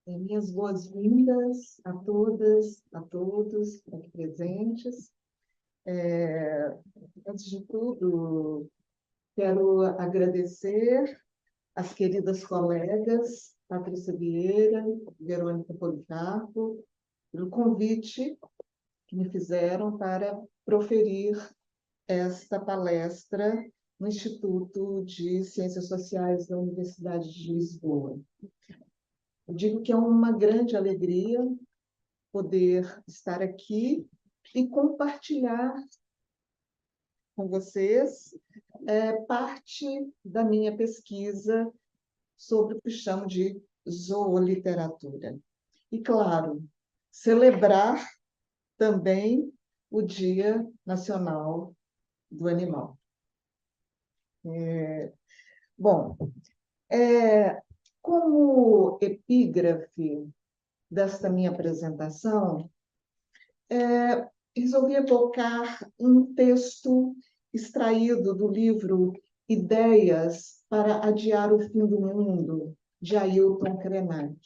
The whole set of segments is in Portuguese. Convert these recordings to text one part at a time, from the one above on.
Minhas boas-vindas a todas, a todos aqui presentes. Antes de tudo, quero agradecer às queridas colegas Patrícia Vieira, Verônica Policarpo, pelo convite que me fizeram para proferir esta palestra no Instituto de Ciências Sociais da Universidade de Lisboa. Eu digo que é uma grande alegria poder estar aqui e compartilhar com vocês parte da minha pesquisa sobre o que chamo de zooliteratura. E, claro, celebrar também o Dia Nacional do Animal. Bom, como epígrafe desta minha apresentação, resolvi evocar um texto extraído do livro Ideias para Adiar o Fim do Mundo, de Ailton Krenak.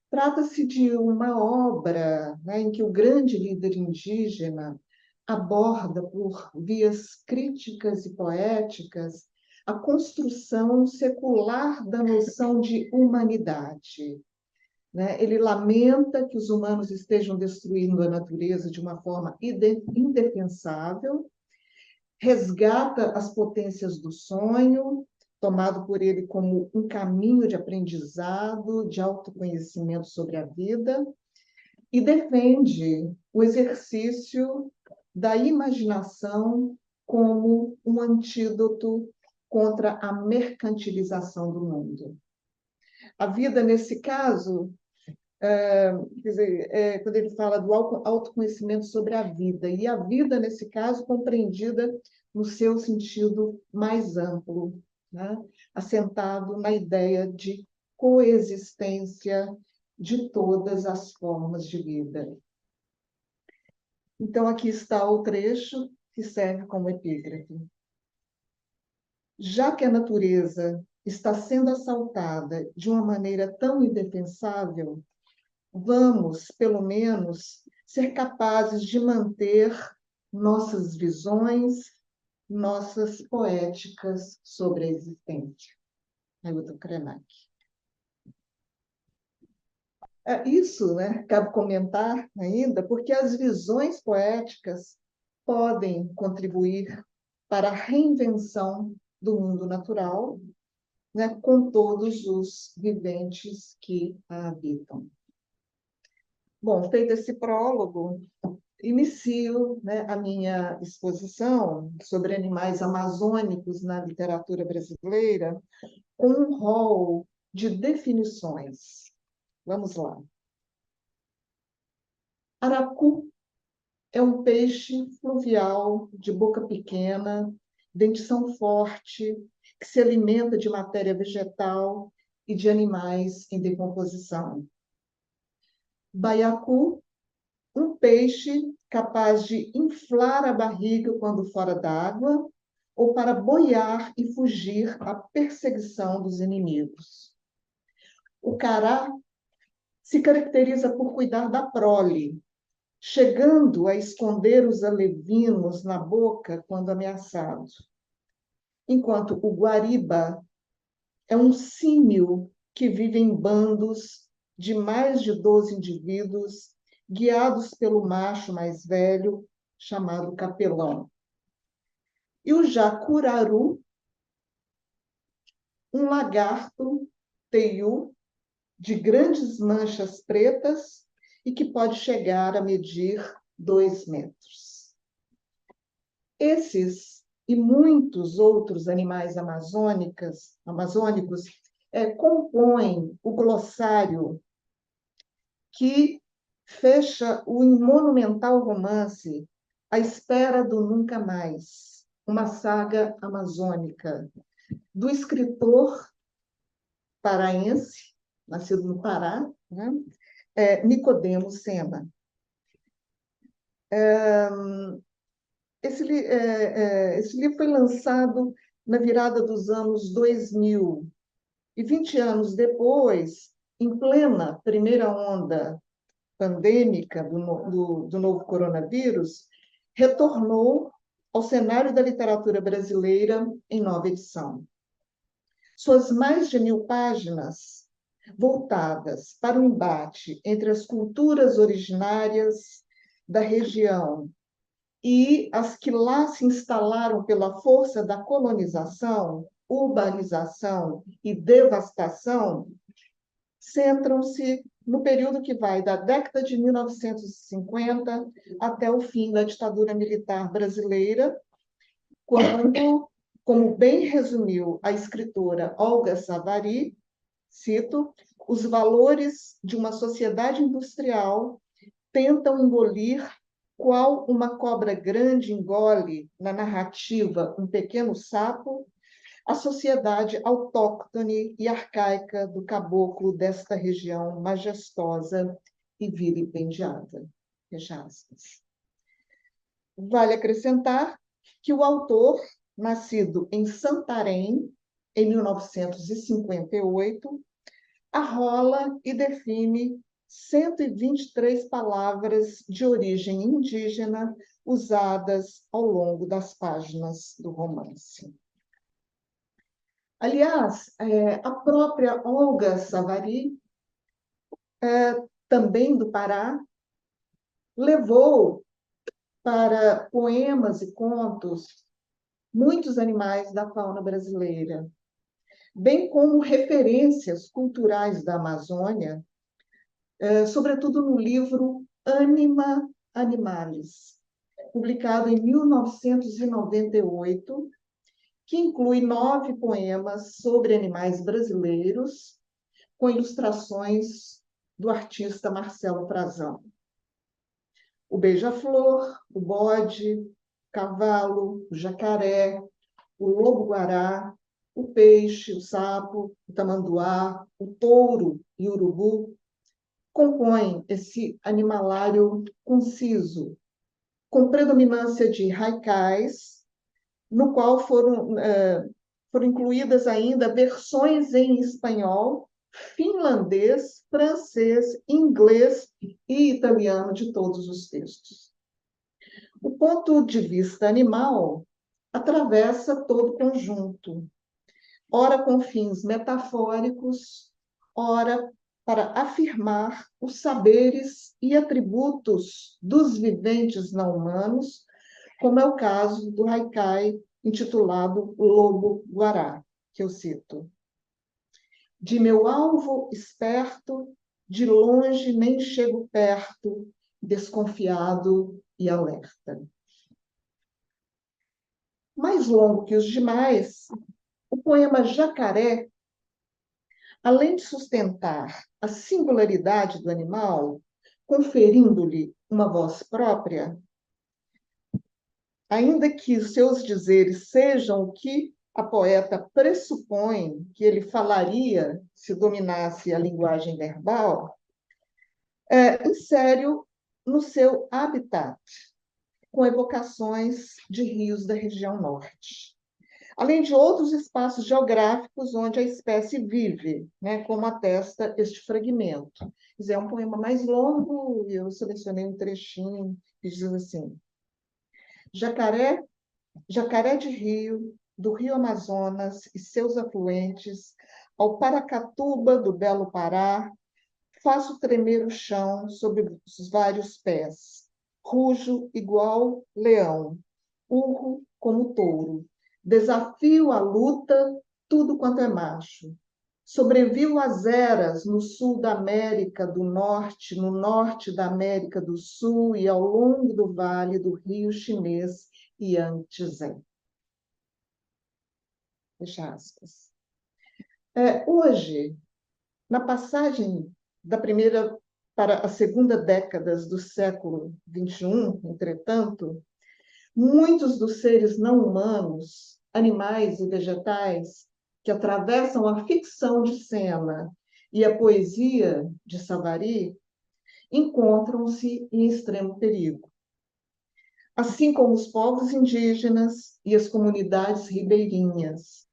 Trata-se de uma obra, em que o grande líder indígena aborda, por vias críticas e poéticas, a construção secular da noção de humanidade. Ele lamenta que os humanos estejam destruindo a natureza de uma forma indefensável, resgata as potências do sonho, tomado por ele como um caminho de aprendizado, de autoconhecimento sobre a vida, e defende o exercício da imaginação como um antídoto contra a mercantilização do mundo. A vida, nesse caso, quer dizer, quando ele fala do autoconhecimento sobre a vida, e a vida, nesse caso, compreendida no seu sentido mais amplo, assentado na ideia de coexistência de todas as formas de vida. Então, aqui está o trecho que serve como epígrafe. Já que a natureza está sendo assaltada de uma maneira tão indefensável, vamos, pelo menos, ser capazes de manter nossas visões, nossas poéticas sobre a existência. Ailton Krenak. Isso, cabe comentar ainda, porque as visões poéticas podem contribuir para a reinvenção do mundo natural, com todos os viventes que a habitam. Bom, feito esse prólogo, inicio a minha exposição sobre animais amazônicos na literatura brasileira com um rol de definições. Vamos lá. Aracu é um peixe fluvial de boca pequena, dentição forte, que se alimenta de matéria vegetal e de animais em decomposição. Baiacu, um peixe capaz de inflar a barriga quando fora d'água ou para boiar e fugir à perseguição dos inimigos. O cará se caracteriza por cuidar da prole, chegando a esconder os alevinos na boca quando ameaçado. Enquanto o guariba é um símio que vive em bandos de mais de 12 indivíduos, guiados pelo macho mais velho, chamado capelão. E o jacuraru, um lagarto teiu de grandes manchas pretas e que pode chegar a medir 2 metros. Esses e muitos outros animais amazônicos compõem o glossário que fecha o monumental romance A Espera do Nunca Mais, uma saga amazônica, do escritor paraense, nascido no Pará, Nicodemo Sena. Esse livro foi lançado na virada dos anos 2000, e 20 anos depois, em plena primeira onda pandêmica do novo coronavírus, retornou ao cenário da literatura brasileira em nova edição. Suas mais de 1000 páginas, voltadas para o embate entre as culturas originárias da região e as que lá se instalaram pela força da colonização, urbanização e devastação, centram-se no período que vai da década de 1950 até o fim da ditadura militar brasileira, quando, como bem resumiu a escritora Olga Savary, cito, os valores de uma sociedade industrial tentam engolir qual uma cobra grande engole na narrativa um pequeno sapo, a sociedade autóctone e arcaica do caboclo desta região majestosa e vilipendiada. Fecha aspas. Vale acrescentar que o autor, nascido em Santarém, em 1958, arrola e define 123 palavras de origem indígena usadas ao longo das páginas do romance. Aliás, a própria Olga Savary, também do Pará, levou para poemas e contos muitos animais da fauna brasileira, bem como referências culturais da Amazônia, sobretudo no livro Anima Animalis, publicado em 1998, que inclui 9 poemas sobre animais brasileiros, com ilustrações do artista Marcelo Frazão. O beija-flor, o bode, o cavalo, o jacaré, o lobo-guará, o peixe, o sapo, o tamanduá, o touro e o urubu compõem esse animalário conciso, com predominância de haikais, no qual foram incluídas ainda versões em espanhol, finlandês, francês, inglês e italiano de todos os textos. O ponto de vista animal atravessa todo o conjunto, ora com fins metafóricos, ora para afirmar os saberes e atributos dos viventes não humanos, como é o caso do haikai intitulado Lobo-Guará, que eu cito. De meu alvo esperto, de longe nem chego perto, desconfiado e alerta. Mais longo que os demais, o poema Jacaré, além de sustentar a singularidade do animal, conferindo-lhe uma voz própria, ainda que os seus dizeres sejam o que a poeta pressupõe que ele falaria se dominasse a linguagem verbal, insere-o no seu habitat, com evocações de rios da região norte, além de outros espaços geográficos onde a espécie vive, né, como atesta este fragmento. É um poema mais longo, e eu selecionei um trechinho que diz assim: Jacaré, jacaré de rio, do rio Amazonas e seus afluentes, ao Paracatuba do belo Pará, faço tremer o chão sob os vários pés. Rujo igual leão, urro como touro. Desafio a luta, tudo quanto é macho. Sobrevivo às eras no sul da América do Norte, no norte da América do Sul e ao longo do vale do rio chinês Yangtze. Fecha aspas. Hoje, na passagem da primeira para a segunda décadas do século XXI, entretanto, muitos dos seres não humanos, animais e vegetais, que atravessam a ficção de cena e a poesia de Savary, encontram-se em extremo perigo. Assim como os povos indígenas e as comunidades ribeirinhas,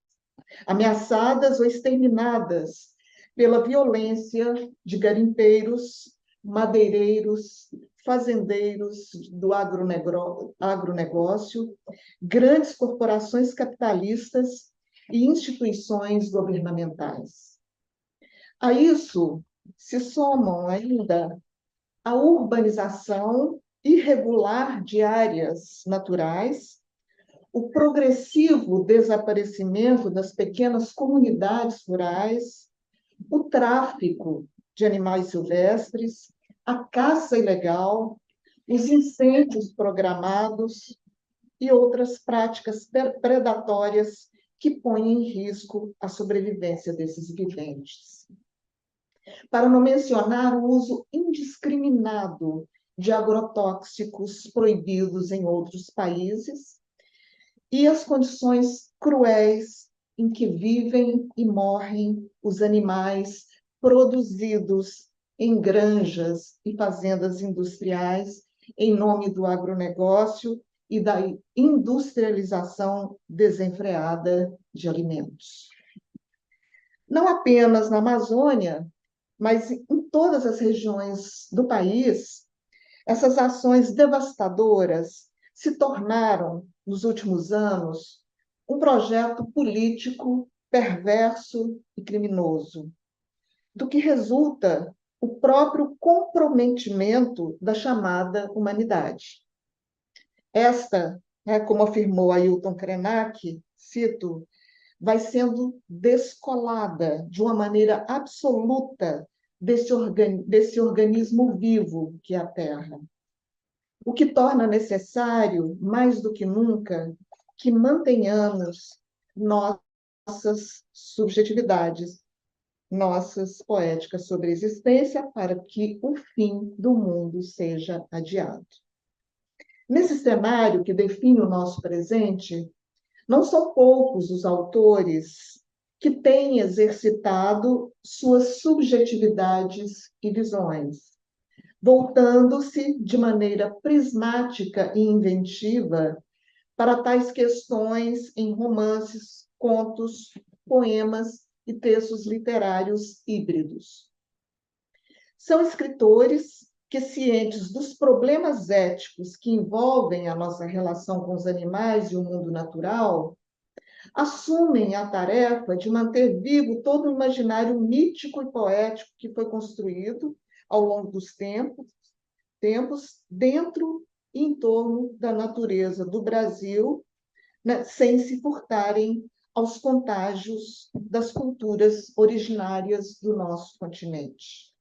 ameaçadas ou exterminadas pela violência de garimpeiros, madeireiros, fazendeiros do agronegócio, grandes corporações capitalistas e instituições governamentais. A isso se somam ainda a urbanização irregular de áreas naturais, o progressivo desaparecimento das pequenas comunidades rurais, o tráfico de animais silvestres, a caça ilegal, os incêndios programados e outras práticas predatórias que põem em risco a sobrevivência desses viventes. Para não mencionar o uso indiscriminado de agrotóxicos proibidos em outros países e as condições cruéis em que vivem e morrem os animais produzidos em granjas e fazendas industriais em nome do agronegócio e da industrialização desenfreada de alimentos. Não apenas na Amazônia, mas em todas as regiões do país, essas ações devastadoras se tornaram, nos últimos anos, um projeto político perverso e criminoso, do que resulta o próprio comprometimento da chamada humanidade. Esta, como afirmou Ailton Krenak, cito, vai sendo descolada de uma maneira absoluta desse organismo vivo que é a Terra. O que torna necessário, mais do que nunca, que mantenhamos nossas subjetividades, nossas poéticas sobre a existência, para que o fim do mundo seja adiado. Nesse cenário que define o nosso presente, não são poucos os autores que têm exercitado suas subjetividades e visões, voltando-se de maneira prismática e inventiva para tais questões em romances, contos, poemas e textos literários híbridos. São escritores que, cientes dos problemas éticos que envolvem a nossa relação com os animais e o mundo natural, assumem a tarefa de manter vivo todo o imaginário mítico e poético que foi construído ao longo dos tempos dentro e em torno da natureza do Brasil, né, sem se furtarem aos contágios das culturas originárias do nosso continente.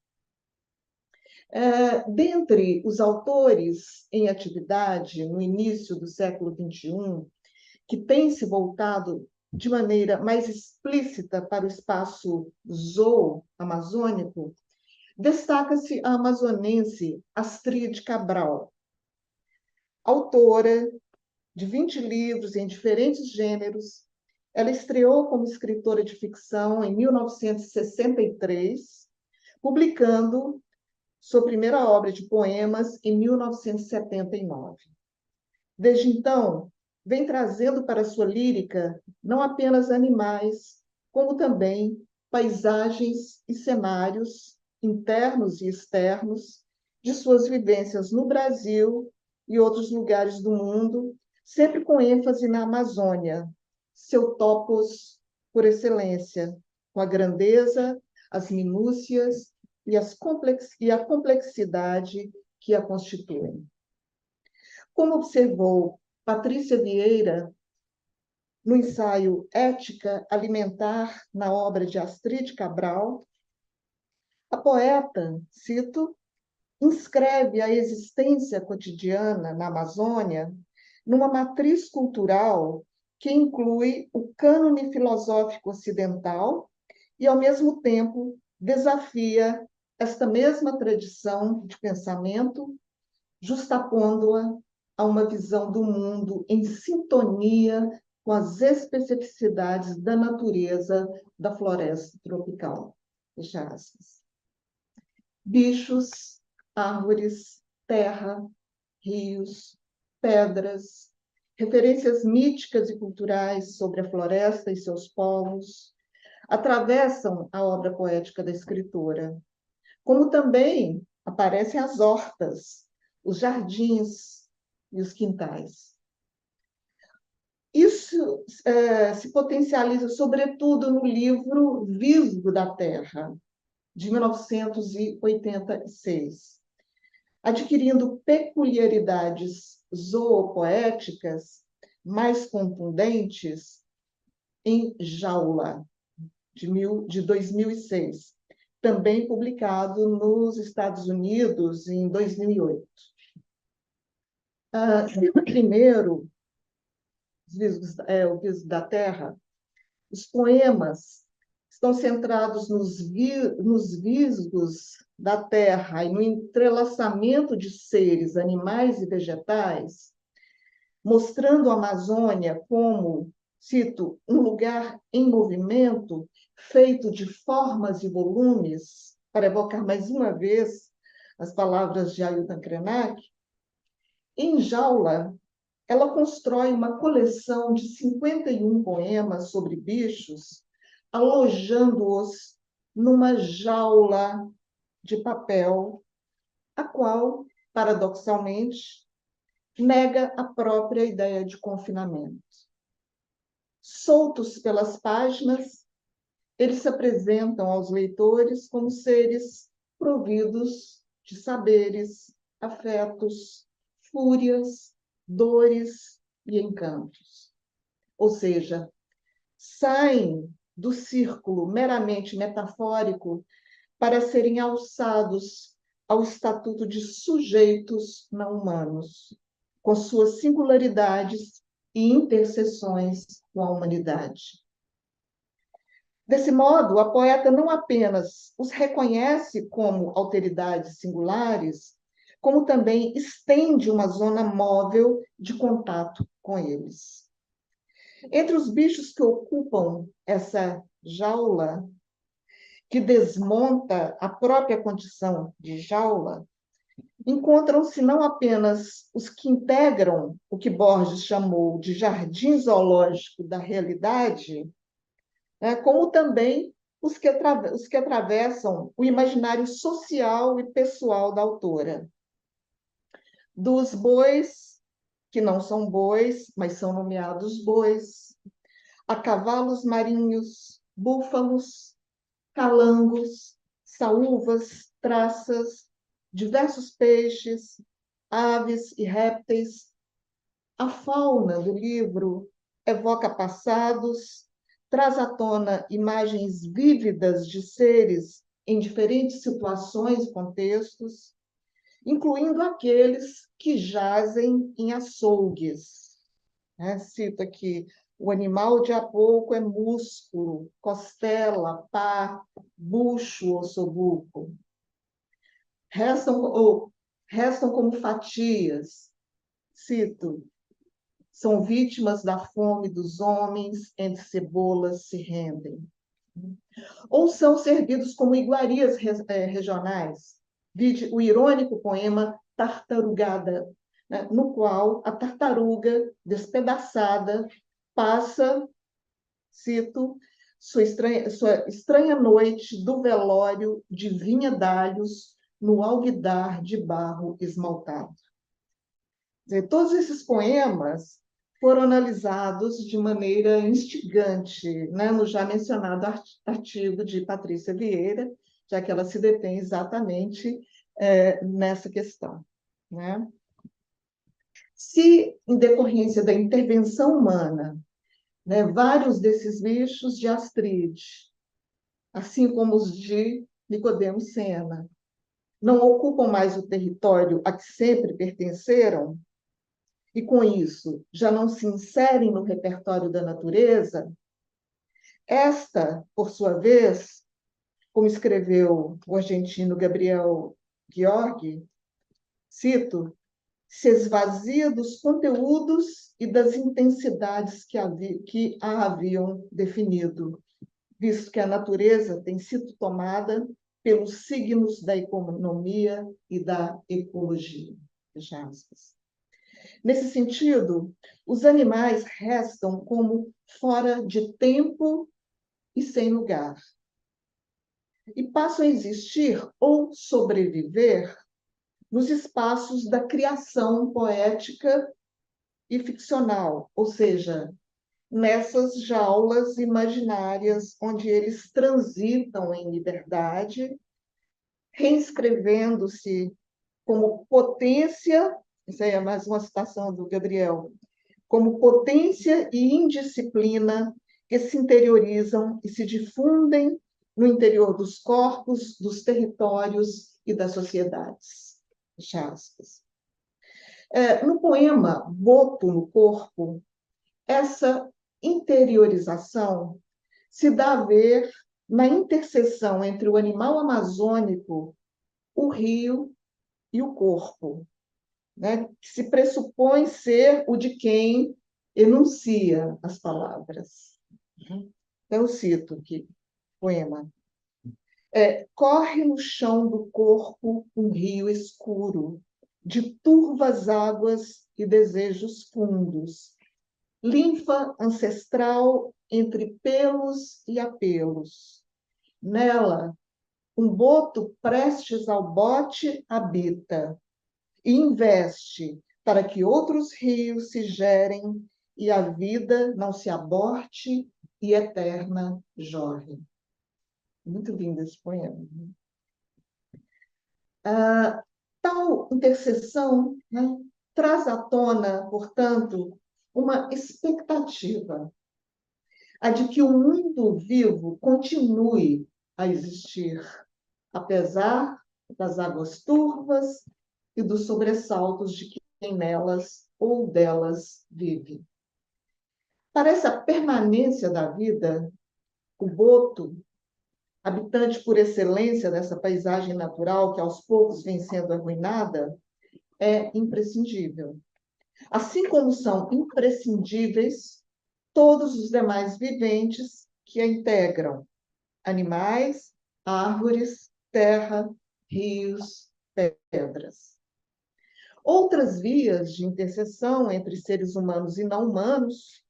Dentre os autores em atividade no início do século XXI, que têm se voltado de maneira mais explícita para o espaço zoo-amazônico, destaca-se a amazonense Astrid Cabral, autora de 20 livros em diferentes gêneros. Ela estreou como escritora de ficção em 1963, publicando sua primeira obra de poemas em 1979. Desde então, vem trazendo para sua lírica não apenas animais, como também paisagens e cenários internos e externos de suas vivências no Brasil e outros lugares do mundo, sempre com ênfase na Amazônia, seu topos por excelência, com a grandeza, as minúcias e a complexidade que a constituem. Como observou Patrícia Vieira no ensaio Ética Alimentar, na obra de Astrid Cabral, a poeta, cito, inscreve a existência cotidiana na Amazônia numa matriz cultural que inclui o cânone filosófico ocidental e, ao mesmo tempo, desafia esta mesma tradição de pensamento, justapondo-a a uma visão do mundo em sintonia com as especificidades da natureza da floresta tropical. Fecha aspas. Bichos, árvores, terra, rios, pedras, referências míticas e culturais sobre a floresta e seus povos, atravessam a obra poética da escritora, como também aparecem as hortas, os jardins e os quintais. Isso se potencializa, sobretudo, no livro Visgo da Terra, de 1986, adquirindo peculiaridades zoopoéticas mais contundentes em Jaula, de 2006, também publicado nos Estados Unidos em 2008. Primeiro, o Visgo da Terra, os poemas estão centrados nos visgos da terra e no entrelaçamento de seres, animais e vegetais, mostrando a Amazônia como, cito, um lugar em movimento, feito de formas e volumes, para evocar mais uma vez as palavras de Ailton Krenak. Em Jaula, ela constrói uma coleção de 51 poemas sobre bichos, alojando-os numa jaula de papel, a qual, paradoxalmente, nega a própria ideia de confinamento. Soltos pelas páginas, eles se apresentam aos leitores como seres providos de saberes, afetos, fúrias, dores e encantos. Ou seja, saem do círculo meramente metafórico para serem alçados ao estatuto de sujeitos não humanos, com suas singularidades e interseções com a humanidade. Desse modo, a poeta não apenas os reconhece como alteridades singulares, como também estende uma zona móvel de contato com eles. Entre os bichos que ocupam essa jaula, que desmonta a própria condição de jaula, encontram-se não apenas os que integram o que Borges chamou de jardim zoológico da realidade, como também os que atravessam o imaginário social e pessoal da autora. Dos bois, que não são bois, mas são nomeados bois, a cavalos marinhos, búfalos, calangos, saúvas, traças, diversos peixes, aves e répteis. A fauna do livro evoca passados, traz à tona imagens vívidas de seres em diferentes situações e contextos, incluindo aqueles que jazem em açougues. Cito aqui: o animal de há pouco é músculo, costela, pá, bucho, ossobuco. Restam como fatias, cito, são vítimas da fome dos homens, entre cebolas se rendem. Ou são servidos como iguarias regionais. Vide o irônico poema Tartarugada, no qual a tartaruga despedaçada passa, cito, sua estranha noite do velório de vinha d'alhos no alguidar de barro esmaltado. Todos esses poemas foram analisados de maneira instigante, no já mencionado artigo de Patrícia Vieira, já que ela se detém exatamente nessa questão. Se, em decorrência da intervenção humana, vários desses bichos de Astrid, assim como os de Nicodemo Sena, não ocupam mais o território a que sempre pertenceram, e, com isso, já não se inserem no repertório da natureza, esta, por sua vez, como escreveu o argentino Gabriel Gheorghi, cito, se esvazia dos conteúdos e das intensidades que a haviam definido, visto que a natureza tem sido tomada pelos signos da economia e da ecologia. Fecha aspas. Nesse sentido, os animais restam como fora de tempo e sem lugar. E passam a existir ou sobreviver nos espaços da criação poética e ficcional, ou seja, nessas jaulas imaginárias onde eles transitam em liberdade, reescrevendo-se como potência, isso aí é mais uma citação do Gabriel, como potência e indisciplina que se interiorizam e se difundem no interior dos corpos, dos territórios e das sociedades. Fecha aspas. No poema Boto no Corpo, essa interiorização se dá a ver na interseção entre o animal amazônico, o rio e o corpo, né? Que se pressupõe ser o de quem enuncia as palavras. Então, eu cito aqui o poema. Corre no chão do corpo um rio escuro, de turvas águas e desejos fundos, linfa ancestral entre pelos e apelos. Nela, um boto prestes ao bote habita e investe para que outros rios se gerem e a vida não se aborte e eterna jorre. Muito lindo esse poema. Tal interseção, né, traz à tona, portanto, uma expectativa, a de que o mundo vivo continue a existir, apesar das águas turvas e dos sobressaltos de quem nelas ou delas vive. Para essa permanência da vida, o boto, habitante por excelência dessa paisagem natural que aos poucos vem sendo arruinada, é imprescindível. Assim como são imprescindíveis todos os demais viventes que a integram: animais, árvores, terra, rios, pedras. Outras vias de interseção entre seres humanos e não humanos,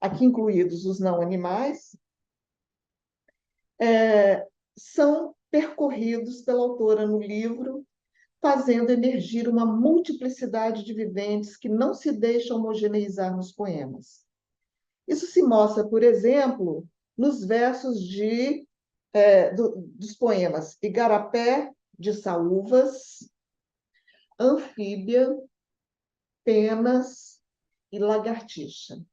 aqui incluídos os não animais, são percorridos pela autora no livro, fazendo emergir uma multiplicidade de viventes que não se deixa homogeneizar nos poemas. Isso se mostra, por exemplo, nos versos dos poemas Igarapé de Saúvas, Anfíbia, Penas e Lagartixa.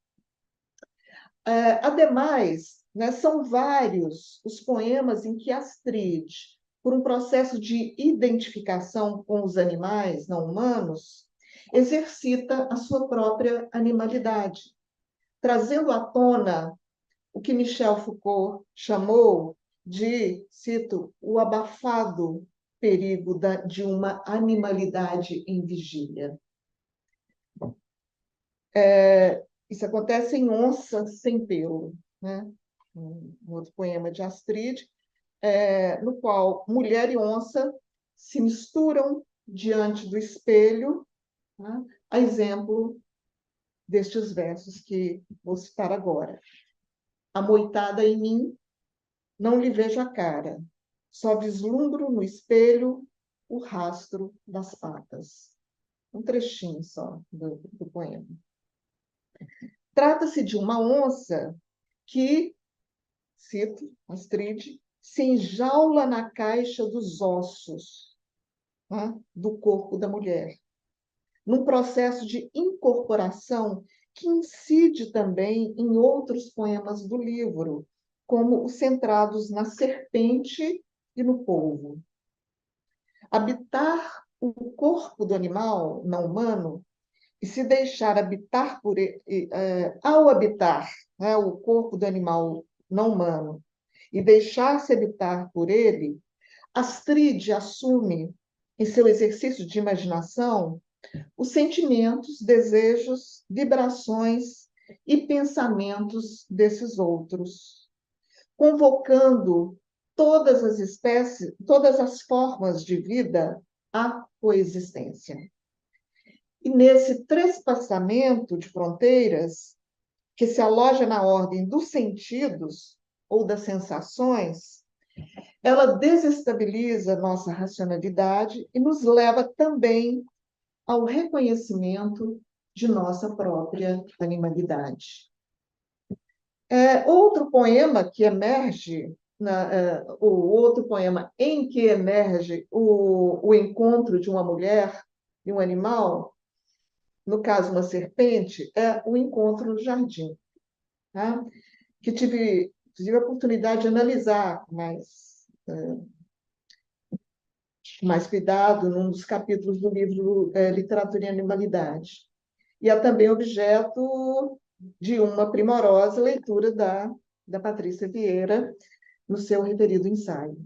Ademais, né, são vários os poemas em que Astrid, por um processo de identificação com os animais não humanos, exercita a sua própria animalidade, trazendo à tona o que Michel Foucault chamou de, cito, o abafado perigo de uma animalidade em vigília. Isso acontece em Onça Sem Pelo, né? Um outro poema de Astrid, no qual mulher e onça se misturam diante do espelho, né? A exemplo destes versos que vou citar agora. Amoitada em mim, não lhe vejo a cara, só vislumbro no espelho o rastro das patas. Um trechinho só do poema. Trata-se de uma onça que, cito Astrid, se enjaula na caixa dos ossos, né, do corpo da mulher, num processo de incorporação que incide também em outros poemas do livro, como os centrados na serpente e no polvo. Habitar o corpo do animal não humano e se deixar habitar por ele, ao habitar, né, o corpo do animal não humano e deixar-se habitar por ele, Astrid assume, em seu exercício de imaginação, os sentimentos, desejos, vibrações e pensamentos desses outros, convocando todas as espécies, todas as formas de vida à coexistência. E nesse trespassamento de fronteiras, que se aloja na ordem dos sentidos, ou das sensações, ela desestabiliza nossa racionalidade e nos leva também ao reconhecimento de nossa própria animalidade. Outro poema que emerge, o outro poema em que emerge o encontro de uma mulher e um animal, no caso uma serpente, é o encontro no jardim, tá? Que tive a oportunidade de analisar mais cuidado num dos capítulos do livro Literatura e Animalidade. E é também objeto de uma primorosa leitura da Patrícia Vieira no seu referido ensaio.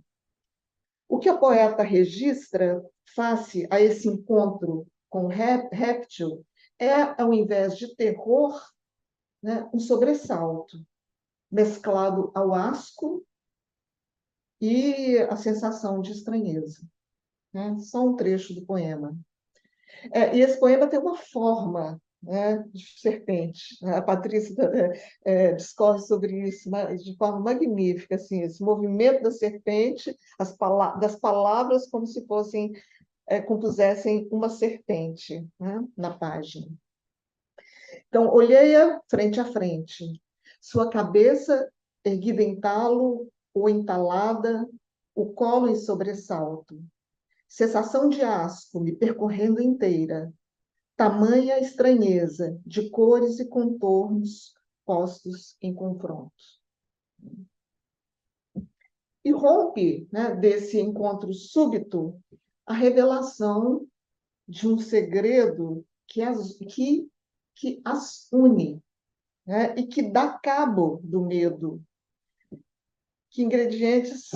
O que a poeta registra face a esse encontro com o réptil é, ao invés de terror, né, um sobressalto, mesclado ao asco e a sensação de estranheza. Né? Só um trecho do poema. E esse poema tem uma forma, né, de serpente. A Patrícia discorre sobre isso de forma magnífica, assim, esse movimento da serpente, das palavras como se fossem, compusessem uma serpente, né, na página. Então, olhei-a frente a frente, sua cabeça erguida em talo ou entalada, o colo em sobressalto, sensação de asco me percorrendo inteira, tamanha estranheza de cores e contornos postos em confronto. E rompe, né, desse encontro súbito a revelação de um segredo que as une, né, e que dá cabo do medo. Que ingredientes,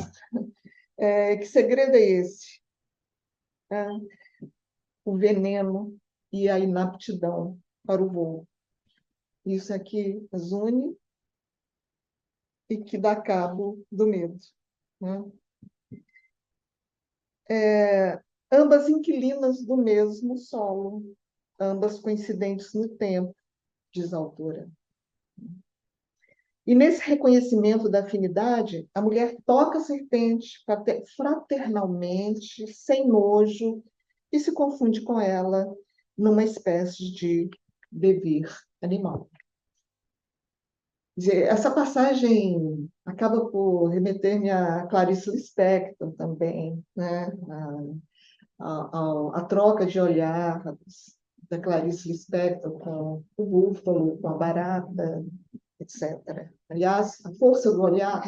que segredo é esse? O veneno e a inaptidão para o voo. Isso aqui as une e que dá cabo do medo. Né? Ambas inquilinas do mesmo solo, ambas coincidentes no tempo, diz a autora. E nesse reconhecimento da afinidade, a mulher toca a serpente fraternalmente, sem nojo, e se confunde com ela numa espécie de devir animal. Essa passagem acaba por remeter-me a Clarice Lispector também, né? A troca de olhar da Clarice Lispector com o búfalo, com a barata, etc. Aliás, a força do olhar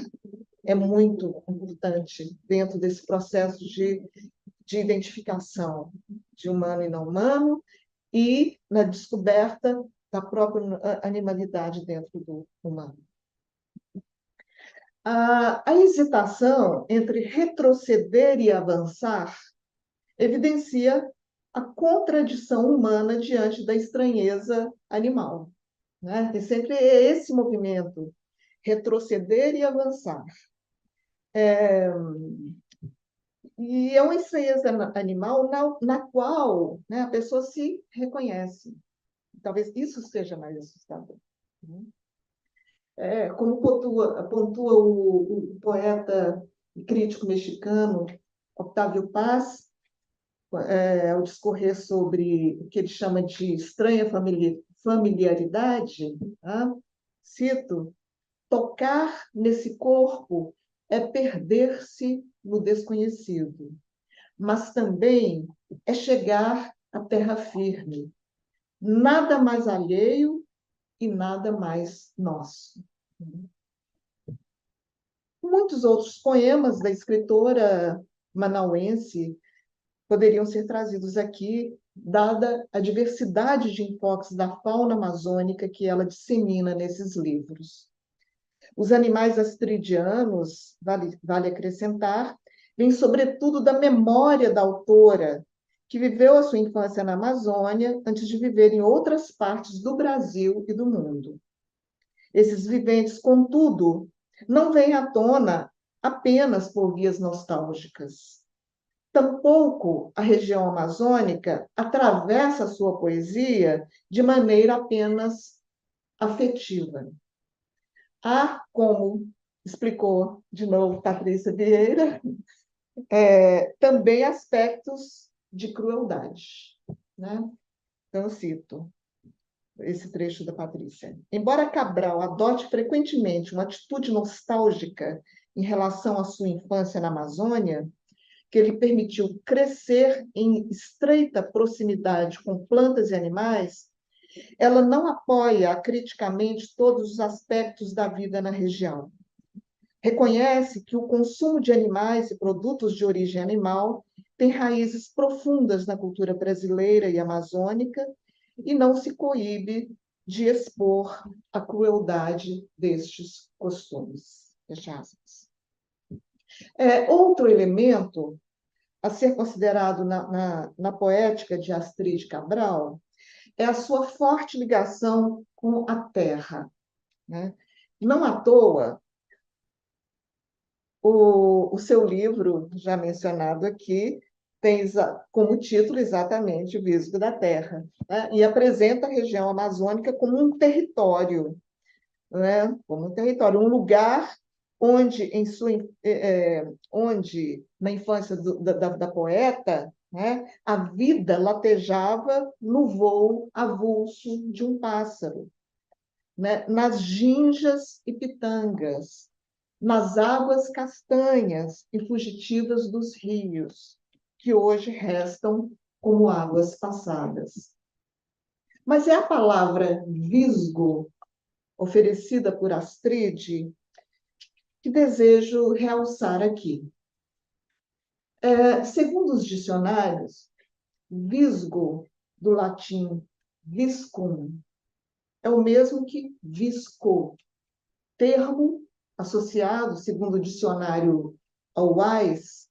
é muito importante dentro desse processo de identificação de humano e não humano e na descoberta da própria animalidade dentro do humano. A hesitação entre retroceder e avançar evidencia a contradição humana diante da estranheza animal. Né? Tem sempre esse movimento, retroceder e avançar. E é uma estranheza animal na qual, né, a pessoa se reconhece. Talvez isso seja mais assustador. Como pontua o poeta e crítico mexicano Octavio Paz, ao discorrer sobre o que ele chama de estranha familiaridade, tá? Cito: tocar nesse corpo é perder-se no desconhecido, mas também é chegar à terra firme, nada mais alheio e nada mais nosso. Muitos outros poemas da escritora manauense poderiam ser trazidos aqui, dada a diversidade de enfoques da fauna amazônica que ela dissemina nesses livros. Os animais astridianos, vale acrescentar, vêm sobretudo da memória da autora, que viveu a sua infância na Amazônia antes de viver em outras partes do Brasil e do mundo. Esses viventes, contudo, não vêm à tona apenas por vias nostálgicas. Tampouco a região amazônica atravessa a sua poesia de maneira apenas afetiva. Há, como explicou de novo Patrícia Vieira, também aspectos de crueldade, né? Então, eu cito esse trecho da Patrícia. Embora Cabral adote frequentemente uma atitude nostálgica em relação à sua infância na Amazônia, que lhe permitiu crescer em estreita proximidade com plantas e animais, ela não apoia criticamente todos os aspectos da vida na região. Reconhece que o consumo de animais e produtos de origem animal tem raízes profundas na cultura brasileira e amazônica e não se coíbe de expor a crueldade destes costumes. Fecha aspas. Outro elemento a ser considerado na poética de Astrid Cabral é a sua forte ligação com a terra, né? Não à toa, o seu livro, já mencionado aqui, tem como título exatamente Visgo da Terra, né? E apresenta a região amazônica como um território, né? Como um território, um lugar onde, onde na infância da poeta, né, a vida latejava no voo avulso de um pássaro, né, nas ginjas e pitangas, nas águas castanhas e fugitivas dos rios, que hoje restam como águas passadas. Mas é a palavra visgo, oferecida por Astrid, que desejo realçar aqui. Segundo os dicionários, visgo, do latim viscum, é o mesmo que visco, termo associado, segundo o dicionário Wise,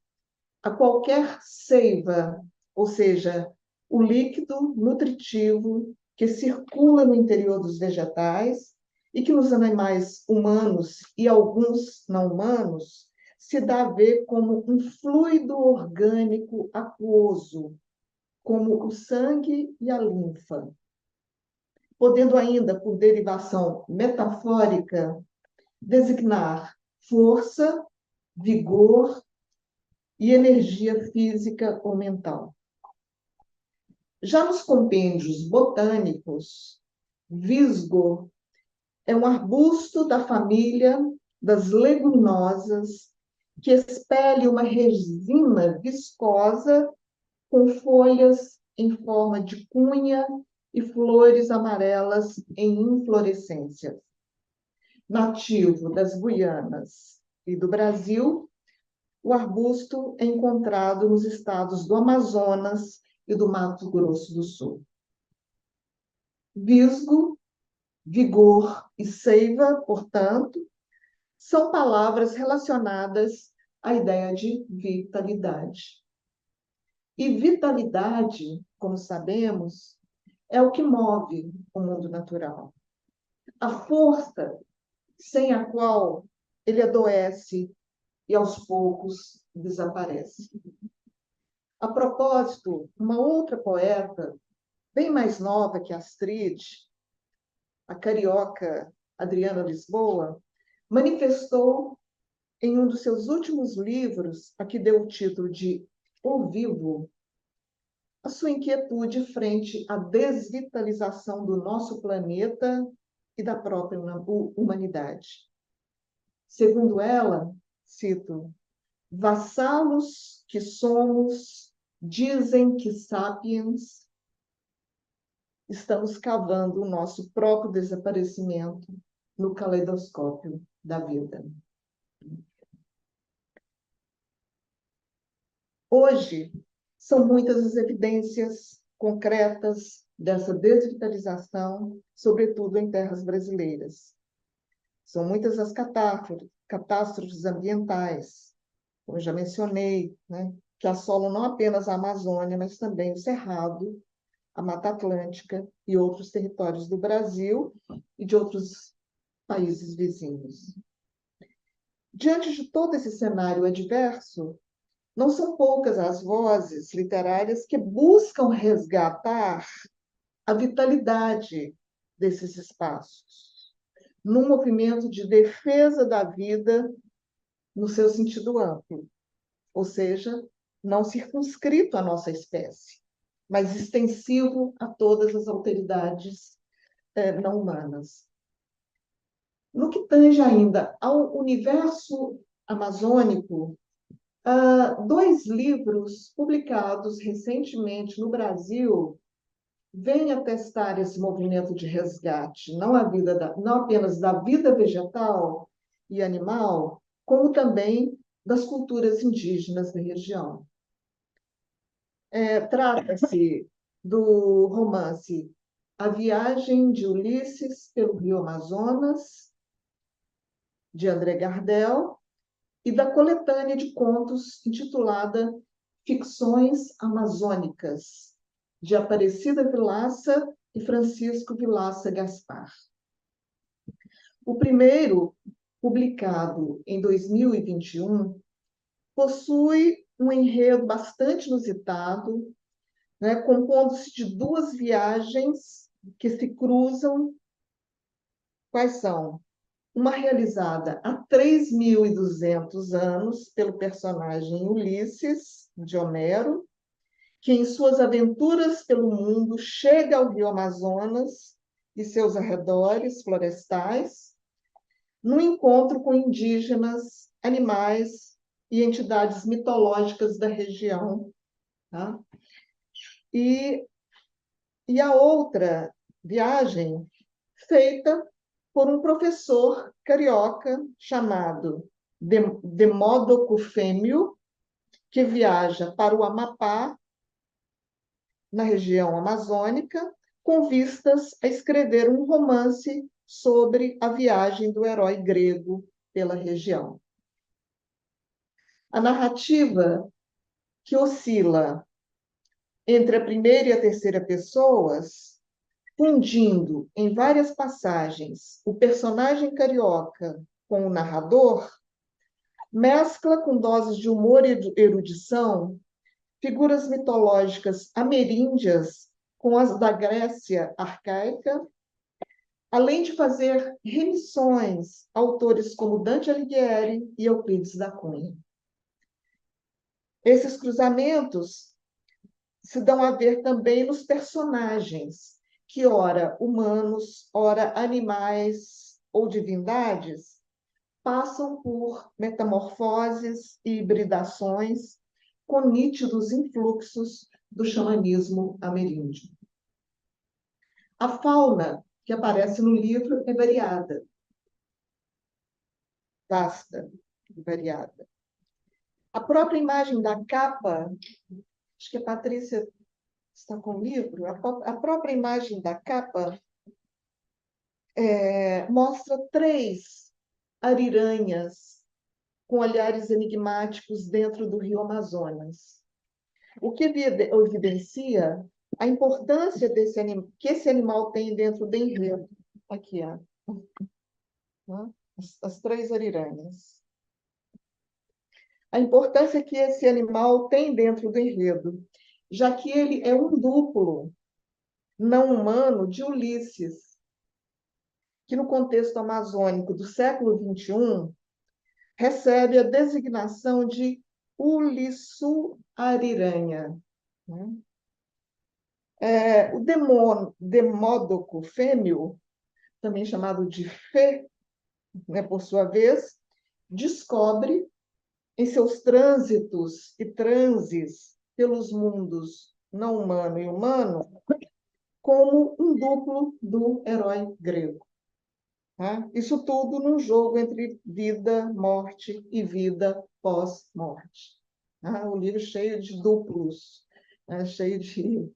a qualquer seiva, ou seja, o líquido nutritivo que circula no interior dos vegetais e que nos animais humanos e alguns não humanos se dá a ver como um fluido orgânico aquoso, como o sangue e a linfa, podendo ainda, por derivação metafórica, designar força, vigor e energia física ou mental. Já nos compêndios botânicos, visgo é um arbusto da família das leguminosas que expele uma resina viscosa com folhas em forma de cunha e flores amarelas em inflorescência. Nativo das Guianas e do Brasil, o arbusto é encontrado nos estados do Amazonas e do Mato Grosso do Sul. Visgo, vigor e seiva, portanto, são palavras relacionadas à ideia de vitalidade. E vitalidade, como sabemos, é o que move o mundo natural. A força sem a qual ele adoece e, aos poucos, desaparece. A propósito, uma outra poeta, bem mais nova que Astrid, a carioca Adriana Lisboa, manifestou em um dos seus últimos livros, a que deu o título de O Vivo, a sua inquietude frente à desvitalização do nosso planeta e da própria humanidade. Segundo ela, cito, vassalos que somos, dizem que sapiens, estamos cavando o nosso próprio desaparecimento no caleidoscópio da vida. Hoje, são muitas as evidências concretas dessa desvitalização, sobretudo em terras brasileiras. São muitas as catástrofes ambientais, como eu já mencionei, né, que assolam não apenas a Amazônia, mas também o Cerrado, a Mata Atlântica e outros territórios do Brasil e de outros países vizinhos. Diante de todo esse cenário adverso, não são poucas as vozes literárias que buscam resgatar a vitalidade desses espaços, num movimento de defesa da vida no seu sentido amplo, ou seja, não circunscrito à nossa espécie, mas extensivo a todas as alteridades não humanas. No que tange ainda ao universo amazônico, dois livros publicados recentemente no Brasil vêm atestar esse movimento de resgate, não apenas da vida vegetal e animal, como também das culturas indígenas da região. Trata-se do romance A Viagem de Ulisses pelo Rio Amazonas, de André Gardel, e da coletânea de contos intitulada Ficções Amazônicas, de Aparecida Vilaça e Francisco Vilaça Gaspar. O primeiro, publicado em 2021, possui um enredo bastante inusitado, né, compondo-se de duas viagens que se cruzam. Quais são? Uma realizada há 3.200 anos pelo personagem Ulisses, de Homero, que em suas aventuras pelo mundo chega ao Rio Amazonas e seus arredores florestais, no encontro com indígenas, animais e entidades mitológicas da região. Tá? E a outra viagem, feita por um professor carioca chamado Demódoco Fêmeo, que viaja para o Amapá, na região amazônica, com vistas a escrever um romance sobre a viagem do herói grego pela região. A narrativa, que oscila entre a primeira e a terceira pessoas, fundindo em várias passagens o personagem carioca com o narrador, mescla com doses de humor e erudição figuras mitológicas ameríndias com as da Grécia arcaica, além de fazer remissões a autores como Dante Alighieri e Euclides da Cunha. Esses cruzamentos se dão a ver também nos personagens, que ora humanos, ora animais ou divindades, passam por metamorfoses e hibridações com nítidos influxos do xamanismo ameríndio. A fauna que aparece no livro é variada, vasta e variada. A própria imagem da capa, acho que a Patrícia está com o livro, a própria imagem da capa mostra 3 ariranhas com olhares enigmáticos dentro do rio Amazonas. O que evidencia a importância que esse animal tem dentro do enredo. Aqui, ó. As 3 ariranhas. A importância que esse animal tem dentro do enredo, já que ele é um duplo não humano de Ulisses, que no contexto amazônico do século XXI recebe a designação de Ulissuariranha. O Demódoco Fêmeo, também chamado de Fê, né, por sua vez, descobre em seus trânsitos e transes pelos mundos não humano e humano como um duplo do herói grego. Tá? Isso tudo num jogo entre vida, morte e vida pós-morte. Tá? Um livro cheio de duplos, né? Cheio de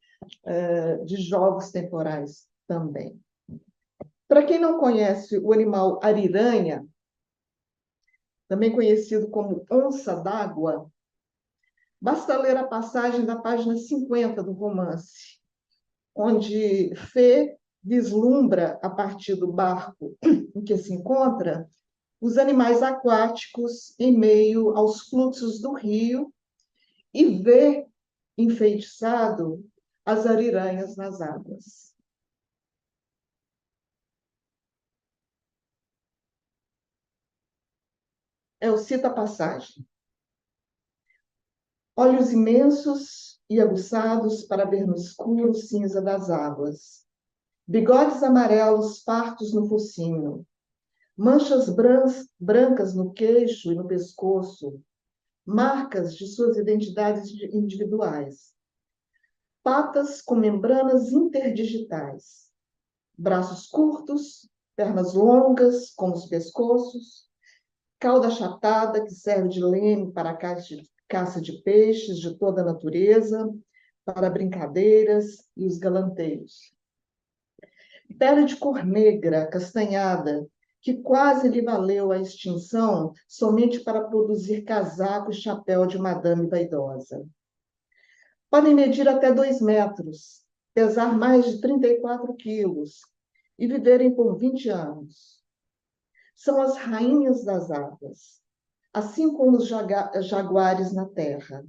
jogos temporais também. Para quem não conhece o animal ariranha, também conhecido como onça d'água, basta ler a passagem da página 50 do romance, onde Fê vislumbra, a partir do barco em que se encontra, os animais aquáticos em meio aos fluxos do rio e vê, enfeitiçado, as ariranhas nas águas. Eu cito a passagem. Olhos imensos e aguçados para ver no escuro cinza das águas. Bigodes amarelos fartos no focinho. Manchas brancas no queixo e no pescoço. Marcas de suas identidades individuais. Patas com membranas interdigitais. Braços curtos, pernas longas, como os pescoços. Cauda achatada que serve de leme para a caça de peixes de toda a natureza, para brincadeiras e os galanteios. Pele de cor negra, castanhada, que quase lhe valeu a extinção somente para produzir casaco e chapéu de madame vaidosa. Podem medir até 2 metros, pesar mais de 34 quilos e viverem por 20 anos. São as rainhas das águas, assim como os jaguares na terra,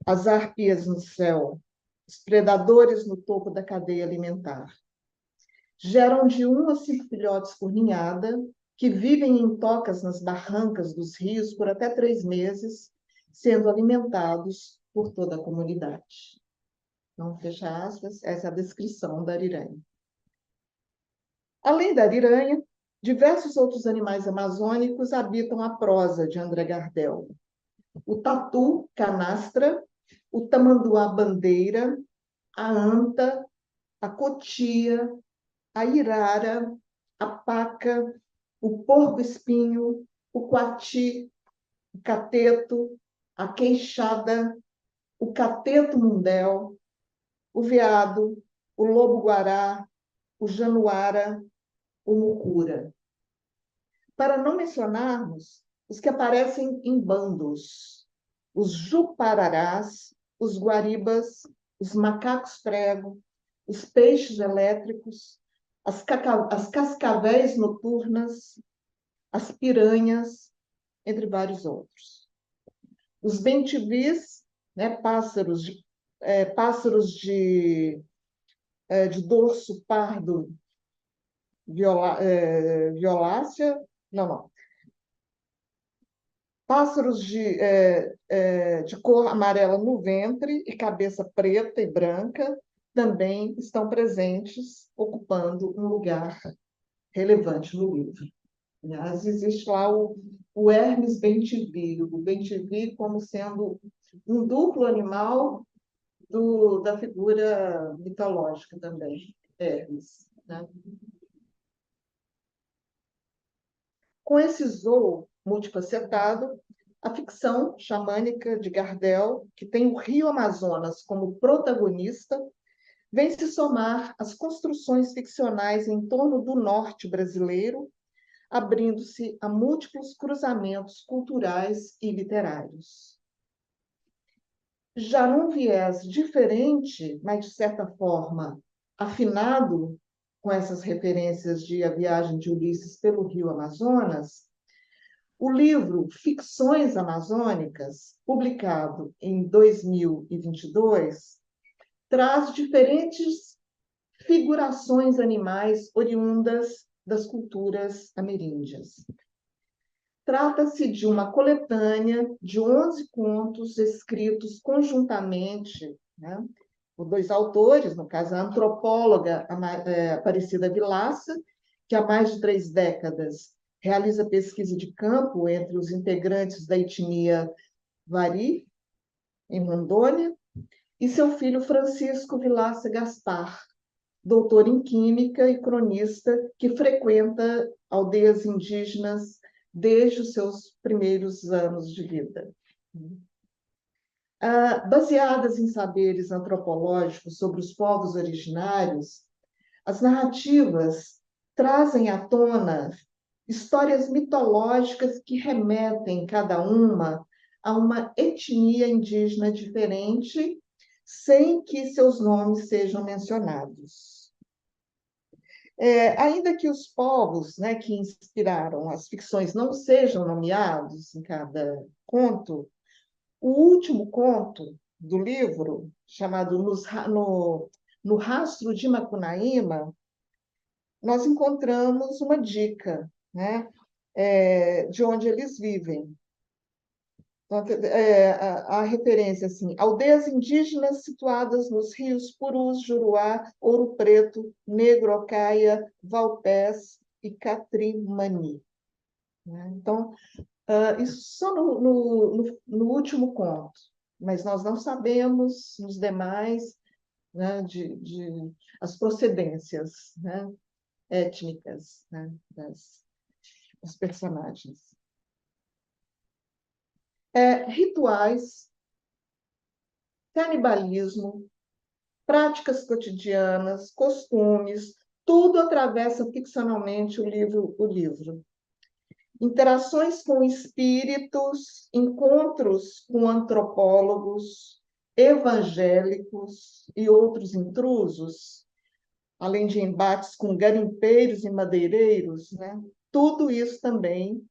as árpias no céu, os predadores no topo da cadeia alimentar. Geram de 1 a 5 filhotes por ninhada, que vivem em tocas nas barrancas dos rios por até 3 meses, sendo alimentados por toda a comunidade. Então, fecha aspas, essa é a descrição da ariranha. Além da ariranha, diversos outros animais amazônicos habitam a prosa de André Gardel. O tatu canastra, o tamanduá-bandeira, a anta, a cotia, a irara, a paca, o porco-espinho, o coati, o cateto, a queixada, o cateto-mundel, o veado, o lobo-guará, o januára, o mucura. Para não mencionarmos os que aparecem em bandos, os jupararás, os guaribas, os macacos prego, os peixes elétricos, as cascavéis noturnas, as piranhas, entre vários outros. Os bentivis, né, pássaros de dorso pardo violácea, não. Pássaros de cor amarela no ventre e cabeça preta e branca também estão presentes, ocupando um lugar relevante no livro. Aliás, existe lá o Hermes bentivi, o bentivi como sendo um duplo animal da figura mitológica também, Hermes, né? Com esse zoo multifacetado, a ficção xamânica de Gardel, que tem o Rio Amazonas como protagonista, vem se somar às construções ficcionais em torno do norte brasileiro, abrindo-se a múltiplos cruzamentos culturais e literários. Já num viés diferente, mas de certa forma afinado com essas referências de A Viagem de Ulisses pelo Rio Amazonas, o livro Ficções Amazônicas, publicado em 2022, traz diferentes figurações animais oriundas das culturas ameríndias. Trata-se de uma coletânea de 11 contos escritos conjuntamente, né, por 2 autores, no caso, a antropóloga Aparecida Vilaça, que há mais de 3 décadas realiza pesquisa de campo entre os integrantes da etnia Vari, em Rondônia, e seu filho Francisco Vilaça Gaspar, doutor em Química e cronista que frequenta aldeias indígenas desde os seus primeiros anos de vida. Baseadas em saberes antropológicos sobre os povos originários, as narrativas trazem à tona histórias mitológicas que remetem cada uma a uma etnia indígena diferente, sem que seus nomes sejam mencionados. Ainda que os povos, né, que inspiraram as ficções não sejam nomeados em cada conto, o último conto do livro, chamado No Rastro de Macunaíma, nós encontramos uma dica, né? de onde eles vivem. Então, a referência assim, aldeias indígenas situadas nos rios Purus, Juruá, Ouro Preto, Negro, Ocaia, Valpés e Catrimani. Né? Então, isso só no último conto, mas nós não sabemos nos demais, né, as procedências, né, étnicas, né, dos personagens. Rituais, canibalismo, práticas cotidianas, costumes, tudo atravessa ficcionalmente o livro. Interações com espíritos, encontros com antropólogos, evangélicos e outros intrusos, além de embates com garimpeiros e madeireiros, né? Tudo isso também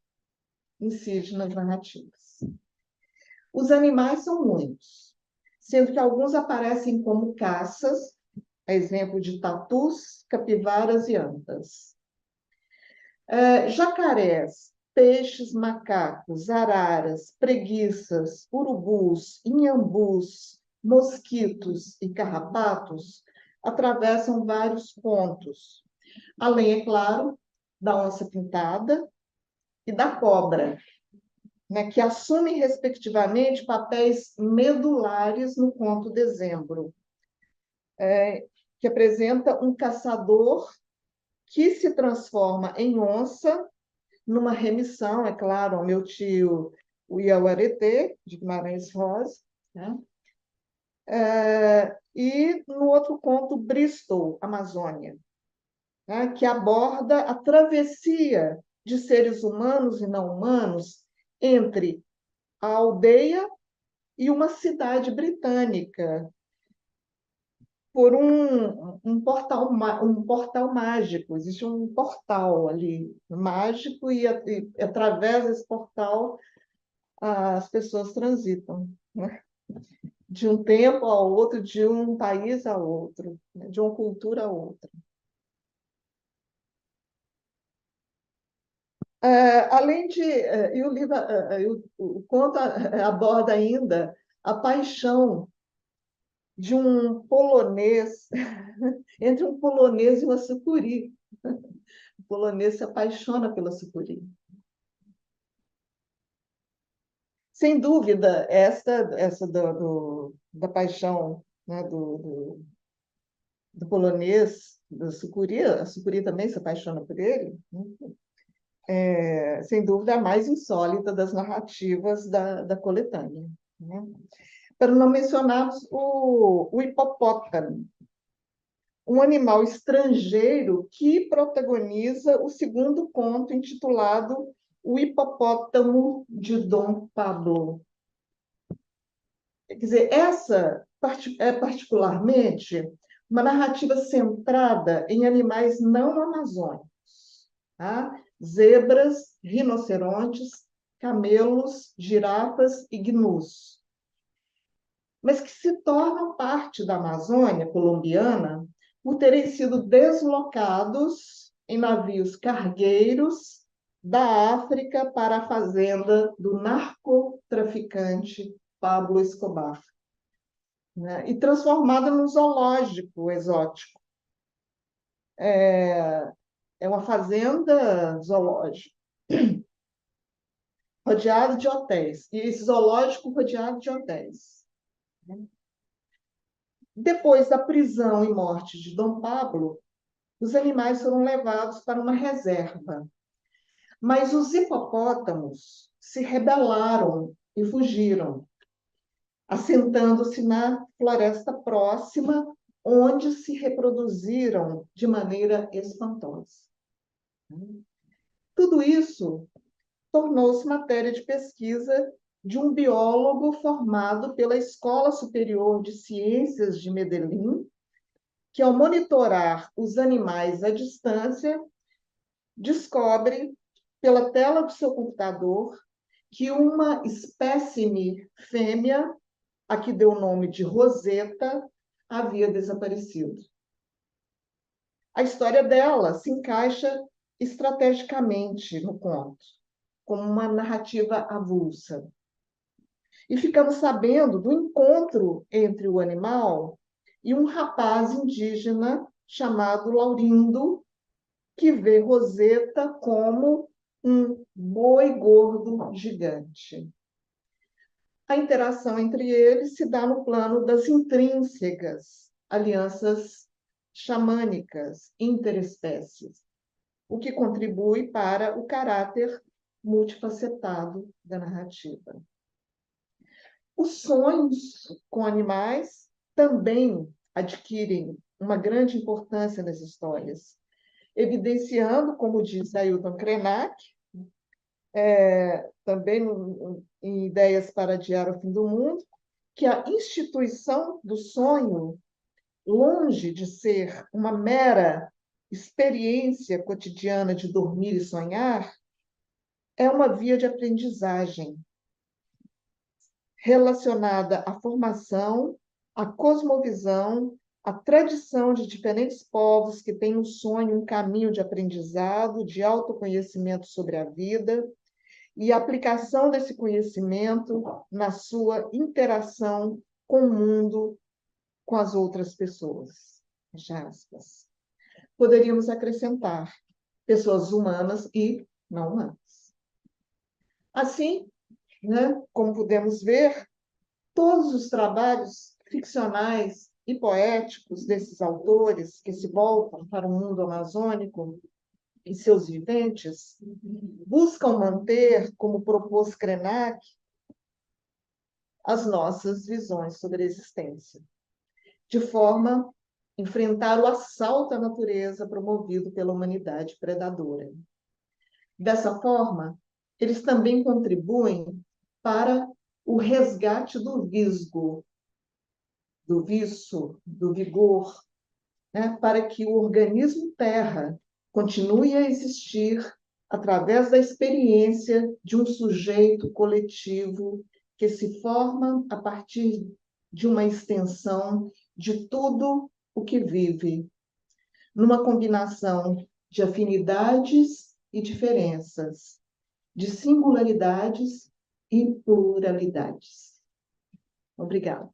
incide nas narrativas. Os animais são muitos, sendo que alguns aparecem como caças, a exemplo de tatus, capivaras e antas. Jacarés, peixes, macacos, araras, preguiças, urubus, inhambus, mosquitos e carrapatos atravessam vários pontos, além, é claro, da onça-pintada e da cobra, né, que assumem, respectivamente, papéis medulares no conto Dezembro, que apresenta um caçador que se transforma em onça, numa remissão, é claro, ao meu tio o Iauaretê, de Guimarães Rosa, né? E no outro conto, Bristol, Amazônia, né? Que aborda a travessia de seres humanos e não humanos entre a aldeia e uma cidade britânica, por um portal mágico. Existe um portal ali mágico e através desse portal as pessoas transitam, né? De um tempo ao outro, de um país a outro, né? De uma cultura a outra. Além de... E o livro, o conto aborda ainda a paixão de um polonês, entre um polonês e uma sucuri. O polonês se apaixona pela sucuri. Sem dúvida, essa da paixão, né, do polonês, da sucuri, a sucuri também se apaixona por ele, né? Sem dúvida, a mais insólita das narrativas da coletânea. Né? Para não mencionarmos o hipopótamo, um animal estrangeiro que protagoniza o segundo conto, intitulado O Hipopótamo de Dom Pablo. Quer dizer, essa é particularmente uma narrativa centrada em animais não amazônicos, tá? Zebras, rinocerontes, camelos, girafas e gnus, mas que se tornam parte da Amazônia colombiana por terem sido deslocados em navios cargueiros da África para a fazenda do narcotraficante Pablo Escobar, né? E transformada num zoológico exótico. É uma fazenda zoológica, rodeada de hotéis, e esse zoológico rodeado de hotéis. Depois da prisão e morte de Dom Pablo, os animais foram levados para uma reserva, mas os hipopótamos se rebelaram e fugiram, assentando-se na floresta próxima, onde se reproduziram de maneira espantosa. Tudo isso tornou-se matéria de pesquisa de um biólogo formado pela Escola Superior de Ciências de Medellín, que, ao monitorar os animais à distância, descobre, pela tela do seu computador, que uma espécime fêmea, a que deu o nome de Roseta, havia desaparecido. A história dela se encaixa estrategicamente no conto, como uma narrativa avulsa. E ficamos sabendo do encontro entre o animal e um rapaz indígena chamado Laurindo, que vê Roseta como um boi gordo gigante. A interação entre eles se dá no plano das intrínsecas alianças xamânicas interespécies, o que contribui para o caráter multifacetado da narrativa. Os sonhos com animais também adquirem uma grande importância nas histórias, evidenciando, como diz Ailton Krenak, também em Ideias para Adiar o Fim do Mundo, que a instituição do sonho, longe de ser uma mera experiência cotidiana de dormir e sonhar, é uma via de aprendizagem relacionada à formação, à cosmovisão, à tradição de diferentes povos que têm um sonho, um caminho de aprendizado, de autoconhecimento sobre a vida e a aplicação desse conhecimento na sua interação com o mundo, com as outras pessoas. Aspas. Poderíamos acrescentar pessoas humanas e não humanas. Assim, né, como podemos ver, todos os trabalhos ficcionais e poéticos desses autores que se voltam para o mundo amazônico e seus viventes buscam manter, como propôs Krenak, as nossas visões sobre a existência, de forma a enfrentar o assalto à natureza promovido pela humanidade predadora. Dessa forma, eles também contribuem para o resgate do visgo, do viço, do vigor, né, para que o organismo terra continue a existir através da experiência de um sujeito coletivo que se forma a partir de uma extensão de tudo o que vive, numa combinação de afinidades e diferenças, de singularidades e pluralidades. Obrigada.